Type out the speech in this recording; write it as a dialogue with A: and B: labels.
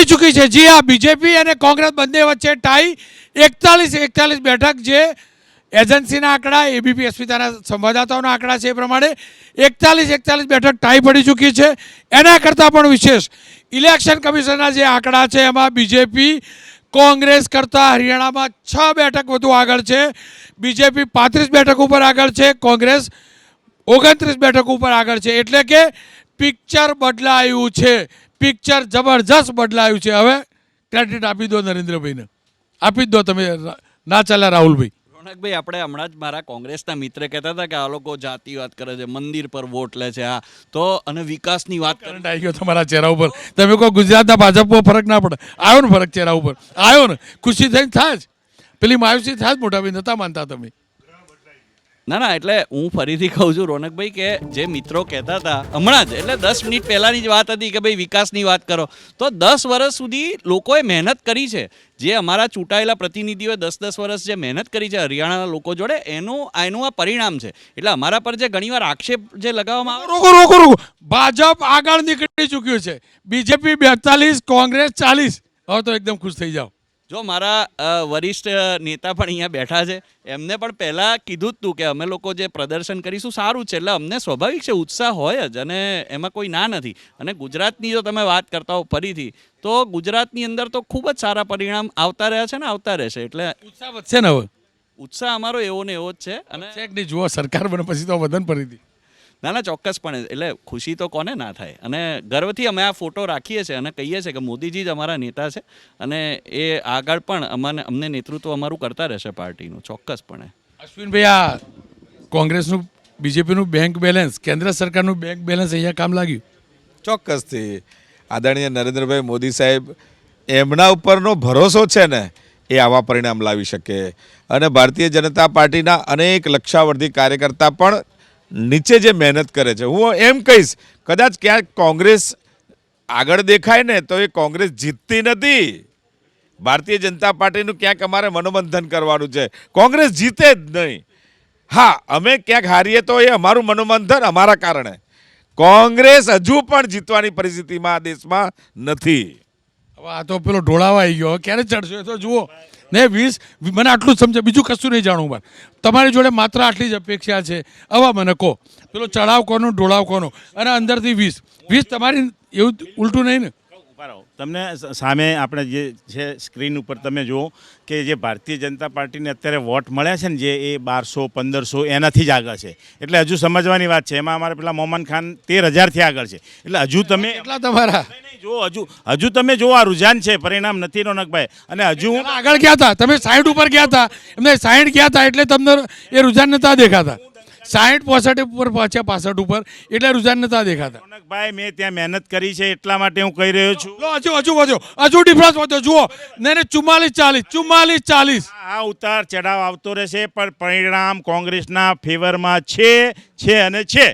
A: પડી ચૂકી છે। જી હા, બીજેપી અને કોંગ્રેસ બંને વચ્ચે ટાઈ 41 બેઠક જે એજન્સીના આંકડા, એબીપી અસ્મિતાના સંવાદદાતાઓના આંકડા છે એ પ્રમાણે 41 બેઠક ટાઈ પડી ચૂકી છે। એના કરતાં પણ વિશેષ ઇલેક્શન કમિશનના જે આંકડા છે એમાં બીજેપી કોંગ્રેસ કરતાં હરિયાણામાં 6 બેઠક વધુ આગળ છે। બીજેપી 35 બેઠક ઉપર આગળ છે, કોંગ્રેસ 29 બેઠક ઉપર આગળ છે। એટલે કે પિક્ચર બદલાયું છે, પિક્ચર જબરજસ્ત બદલાયું છે। હવે ક્રેડિટ આપી દો નરેન્દ્રભાઈને, આપી જ દો તમે, ના ચાલે રાહુલભાઈ।
B: રોનકભાઈ, આપણે હમણાં જ મારા કોંગ્રેસના મિત્ર કહેતા હતા કે આ લોકો જાતિ વાત કરે છે, મંદિર પર વોટ લે છે, આ તો અને વિકાસની વાત કરે।
A: કરંટ આવી ગયો તમારા ચહેરા ઉપર, તમે કહો ગુજરાતના ભાજપમાં ફરક ના પડે, આવ્યો ને ફરક ચહેરા ઉપર, આવ્યો ને, ખુશી થઈને થાય જ, પેલી માયુસી થાય જ, મોટા ભાઈ નતા માનતા તમે।
B: ના, એટલે હું ફરીથી કહું છું રોનકભાઈ કે જે મિત્રો કહેતા હતા હમણાં જ, એટલે 10 મિનિટ પહેલાંની જ વાત હતી કે ભાઈ વિકાસની વાત કરો, તો 10 વર્ષ સુધી લોકોએ મહેનત કરી છે। જે અમારા ચૂંટાયેલા પ્રતિનિધિઓએ 10 વર્ષ જે મહેનત કરી છે હરિયાણાના લોકો જોડે, એનું આ પરિણામ છે। એટલે અમારા પર જે ઘણીવાર આક્ષેપ જે લગાવવામાં આવે,
A: રોકો, ભાજપ આગળ નીકળી ચૂક્યું છે, બીજેપી 42, કોંગ્રેસ 40। હવે તો એકદમ ખુશ થઈ જાઓ।
B: જો મારા વરિષ્ઠ નેતા પણ અહીંયા બેઠા છે, એમને પણ પહેલાં કીધું જ હતું કે અમે લોકો જે પ્રદર્શન કરીશું સારું છે। એટલે અમને સ્વાભાવિક છે, ઉત્સાહ હોય જ, અને એમાં કોઈ ના નથી। અને ગુજરાતની જો તમે વાત કરતા હો ફરીથી, તો ગુજરાતની અંદર તો ખૂબ જ સારા પરિણામ આવતા રહ્યા છે ને આવતા રહેશે। એટલે
A: ઉત્સાહ વધશે ને હવે?
B: ઉત્સાહ અમારો એવો ને એવો જ છે। અને
A: નહીં, જુઓ સરકાર બને પછી તો વધન ફરીથી।
B: ના, ચોક્કસપણે, એટલે ખુશી તો કોને ના થાય। અને ગર્વથી અમે આ ફોટો રાખીએ છીએ અને કહીએ છીએ કે મોદીજી જ અમારા નેતા છે, અને એ આગળ પણ અમને નેતૃત્વ અમારું કરતા રહેશે પાર્ટીનું, ચોક્કસપણે।
A: અશ્વિનભાઈ, આ કોંગ્રેસનું, બીજેપીનું બેંક બેલેન્સ, કેન્દ્ર સરકારનું બેંક બેલેન્સ અહીંયા કામ લાગ્યું?
C: ચોક્કસથી આદરણીય નરેન્દ્રભાઈ મોદી સાહેબ, એમના ઉપરનો ભરોસો છે ને, એ આવા પરિણામ લાવી શકે। અને ભારતીય જનતા પાર્ટીના અનેક લક્ષાવર્ધી કાર્યકર્તા પણ નીચે જે મહેનત કરે છે, હું એમ કહીશ કદાચ ક્યાંક કોંગ્રેસ આગળ દેખાય ને તો એ કોંગ્રેસ જીતતી નથી। ભારતીય જનતા પાર્ટીનું ક્યાંક અમારે મનોમંથન કરવાનું છે, કોંગ્રેસ જીતે જ નહીં। હા, અમે ક્યાંક હારીએ તો એ અમારું મનોમંથન અમારા કારણે, કોંગ્રેસ હજુ પણ જીતવાની પરિસ્થિતિમાં આ દેશમાં નથી।
A: હવે આ તો પેલો ઢોળાવા આવી ગયો, ક્યારે ચડશો એ તો જુઓ ને। 20 મને આટલું જ સમજે, બીજું કશું નહીં જાણવું મારે, તમારી જોડે માત્ર આટલી જ અપેક્ષા છે। હવે મને કહો, પેલો ચડાવ કોનો, ઢોળાવ કોનો, અને અંદરથી 20 તમારી, એવું ઉલટું નહીં ને?
D: તમને સામે આપણે જે છે સ્ક્રીન ઉપર તમે જુઓ કે જે ભારતીય જનતા પાર્ટીને અત્યારે વોટ મળ્યા છે ને, જે એ 1200-1500 એનાથી જ આગળ છે। એટલે હજુ સમજવાની વાત છે, એમાં અમારે પેલા મોહમ્મદ ખાન 13,000થી આગળ છે। એટલે હજુ તમે
A: એટલા તમારા
D: હજુ તમે જો આ રૂઝાન છે, પરિણામ નથી રોનકભાઈ। અને હજુ
A: આગળ ગયા હતા તમે, 60 ઉપર ગયા હતા, એમને 60 ગયા હતા એટલે તમને એ રૂઝાન નતા દેખાતા। 60-65 ઉપર પહોંચ્યા, 65 ઉપર, એટલે રૂઝાન નતા દેખાતા।
D: રોનકભાઈ, મેં ત્યાં મહેનત કરી છે એટલા માટે હું કહી રહ્યો છું।
A: હજુ ડિફરન્સ વધ્યો, જુઓ ને, 44-40।
D: આ ઉતાર ચઢાવ આવતો રહેશે, પણ પરિણામ કોંગ્રેસના ફેવરમાં છે અને છે।